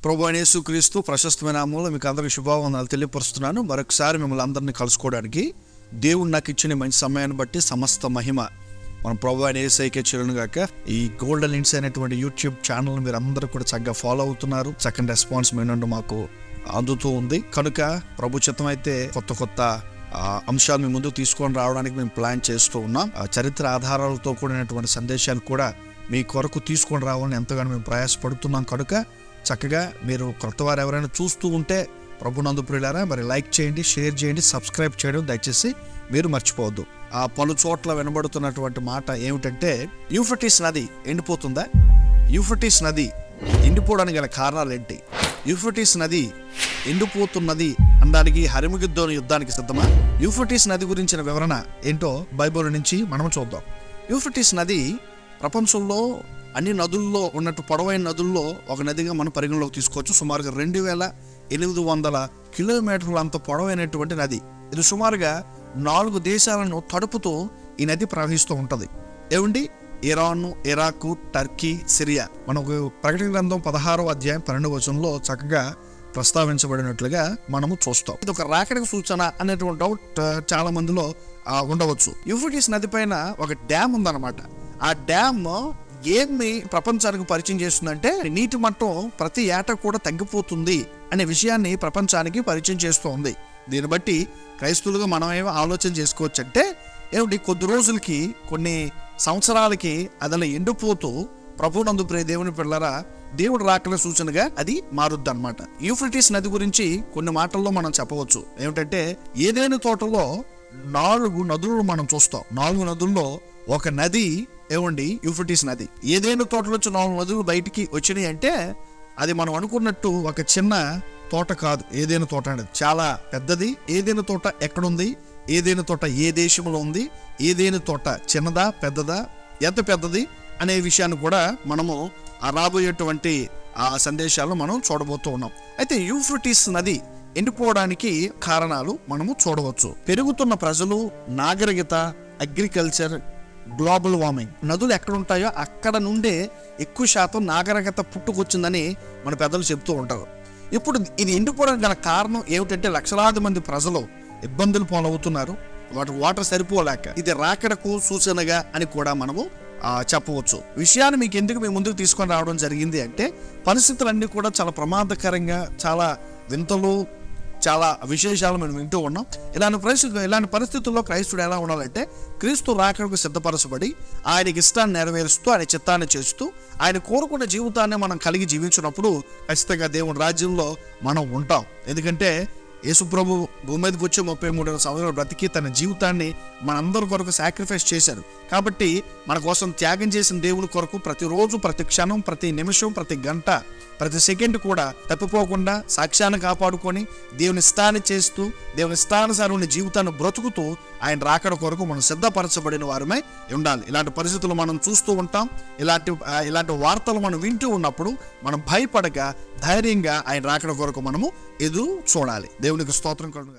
ప్రభువైన యేసుక్రీస్తు ప్రశస్తమైన నామములో మీకు అందరికీ శుభవందనాలు తెలియపరుస్తున్నాను. మరొకసారి మిమ్మల్ని అందరినీ కలుసుకోవడానికి దేవుడు నాకు ఇచ్చిన మంచి సమయాన్ని బట్టి సమస్త మహిమ మన ప్రభువైన యేసయ్యకే చెల్లును గాక. ఈ గోల్డెన్ ఇంట్స్ అనేటువంటి యూట్యూబ్ ఛానల్ మీరు అందరూ కూడా చక్కగా ఫాలో అవుతున్నారు. చక్కని రెస్పాన్స్ మీ నుండి మాకు అందుతూ ఉంది. కనుక ప్రభు చిత్తం అయితే కొత్త అంశాలు మీ ముందుకు తీసుకొని రావడానికి మేము ప్లాన్ చేస్తూ ఉన్నాం. చరిత్ర ఆధారాలతో కూడినటువంటి సందేశాలు కూడా మీ కొరకు తీసుకొని రావాలని ఎంతగానో మేము ప్రయాసపడుతున్నాం. కనుక చక్కగా మీరు కొత్త వారు ఎవరైనా చూస్తూ ఉంటే ప్రభునందు ప్రియులారా మరి లైక్ చేయండి, షేర్ చేయండి, సబ్స్క్రైబ్ చేయడం దయచేసి మీరు మర్చిపోవద్దు. ఆ పలు చోట్ల వినబడుతున్నటువంటి మాట ఏమిటంటే, యూఫ్రటీస్ నది ఎండిపోతుందా? యూఫ్రటీస్ నది ఎండిపోవడానికి గల కారణాలు ఏంటి? యూఫ్రటీస్ నది ఎండిపోతున్నది అనడానికి హరిమగిద్దోను యుద్ధానికి సిద్ధమా? యూఫ్రటీస్ నది గురించిన వివరణ ఏంటో బైబిల్ నుంచి మనం చూద్దాం. యూఫ్రటీస్ నది ప్రపంచంలో అన్ని నదుల్లో ఉన్నట్టు పొడవైన నదుల్లో ఒక నదిగా మనం పరిగణలోకి తీసుకోవచ్చు. సుమారుగా 2800 కిలోమీటర్ల అంత పొడవైనటువంటి నది. ఇది సుమారుగా 4 దేశాలను తడుపుతూ ఈ నది ప్రవహిస్తూ ఉంటుంది. ఏమండి? Iran, Iraq, Turkey, Syria. మనకు ప్రకటన గ్రంథం 16వ అధ్యాయం 12వ వచనంలో చక్కగా ప్రస్తావించబడినట్లుగా మనము చూస్తాం. ఇది ఒక రాకడికి సూచన అనేటువంటి డౌట్ చాలా మందిలో ఉండవచ్చు. యూఫ్రటీస్ నది పైన ఒక డ్యామ్ ఉందన్నమాట. ఆ డ్యామ్ ఏమి ప్రపంచానికి పరిచయం చేస్తుందంటే, నీటి మట్టం ప్రతి ఏటా కూడా తగ్గిపోతుంది అనే విషయాన్ని ప్రపంచానికి పరిచయం చేస్తూ ఉంది. దీన్ని బట్టి క్రైస్తవులుగా మనం ఏమో ఆలోచన చేసుకోవచ్చు అంటే, ఏమిటి కొద్ది రోజులకి కొన్ని సంవత్సరాలకి అదలా ఎండిపోతూ ప్రభునందు ప్రియ దేవుని పిల్లరా దేవుడు రాకల సూచనగా అది మారుద్ది అనమాట. యూఫ్రటీస్ నది గురించి కొన్ని మాటల్లో మనం చెప్పవచ్చు. ఏమిటంటే, ఏదైనా తోటలో 4 నదులు మనం చూస్తాం. 4 నదుల్లో ఒక నది ఏమండి యూఫ్రటీస్ నది. ఏదైనా తోటలో వచ్చి 4 నదులు బయటికి వచ్చినాయి అంటే అది మనం అనుకున్నట్టు ఒక చిన్న తోట కాదు. ఏదైనా తోట అనేది చాలా పెద్దది. ఏదైనా తోట ఎక్కడుంది, ఏదైనా తోట ఏ దేశంలో ఉంది, ఏదైనా తోట చిన్నదా పెద్దదా, ఎంత పెద్దది అనే విషయాన్ని కూడా మనము రాబోయేటువంటి ఆ సందేశాలు మనం చూడబోతూ ఉన్నాం. అయితే యూఫ్రటీస్ నది ఎండిపోవడానికి కారణాలు మనము చూడవచ్చు. పెరుగుతున్న ప్రజలు, నాగరికత, అగ్రికల్చర్, గ్లోబల్ వార్మింగ్. నదులు ఎక్కడ ఉంటాయో అక్కడ నుండే ఎక్కువ శాతం నాగరికత పుట్టుకొచ్చిందని మన పెద్దలు చెప్తూ ఉంటారు. ఇప్పుడు ఇది ఎండిపోవడానికి గల కారణం ఏమిటంటే, లక్షలాది మంది ప్రజలు ఇబ్బందులు పాలవుతున్నారు. వాటర్ సరిపోలేక. ఇది రాకడకు సూచనగా అని కూడా మనము చెప్పవచ్చు. విషయాన్ని మీకు ఎందుకు మీ ముందుకు తీసుకొని రావడం జరిగింది అంటే, పరిస్థితులన్నీ కూడా చాలా ప్రమాదకరంగా, చాలా వింతలు, చాలా విశేషాలు మనం వింటూ ఉన్నాం. ఇలాంటి పరిస్థితుల్లో క్రైస్తుడు ఎలా ఉండాలంటే, క్రీస్తు రాకడకు సిద్ధపరచబడి ఆయనకి ఇష్టాన్ని నెరవేరుస్తూ, ఆయన చిత్తాన్ని చేస్తూ, ఆయన కోరుకున్న జీవితాన్ని మనం కలిగి జీవించినప్పుడు ఖచ్చితంగా దేవుని రాజ్యంలో మనం ఉంటాం. ఎందుకంటే యేసుప్రభు భూమి మీదకి వచ్చి 33 సంవత్సరాలు బ్రతికి తన జీవితాన్ని మనందరి కొరకు సాక్రిఫైస్ చేశారు. కాబట్టి మన కోసం త్యాగం చేసిన దేవుని కొరకు ప్రతిరోజు, ప్రతి క్షణం, ప్రతి నిమిషం, ప్రతి గంట, ప్రతి సెకండ్ కూడా తప్పిపోకుండా సాక్ష్యాన్ని కాపాడుకొని దేవుని ఇష్టాన్ని చేస్తూ, దేవుని ఇష్టానుసారమైన జీవితాన్ని బ్రతుకుతూ ఆయన రాకడ కొరకు మనం సిద్ధపరచబడిన వారమై ఉండాలి. ఇలాంటి పరిస్థితులు మనం చూస్తూ ఉంటాం. ఇలాంటి వార్తలు మనం వింటూ ఉన్నప్పుడు మనం భయపడక ధైర్యంగా ఆయన రాకడ కొరకు మనము ఎదురు చూడాలి. దేవునికి స్తోత్రం కలుగును.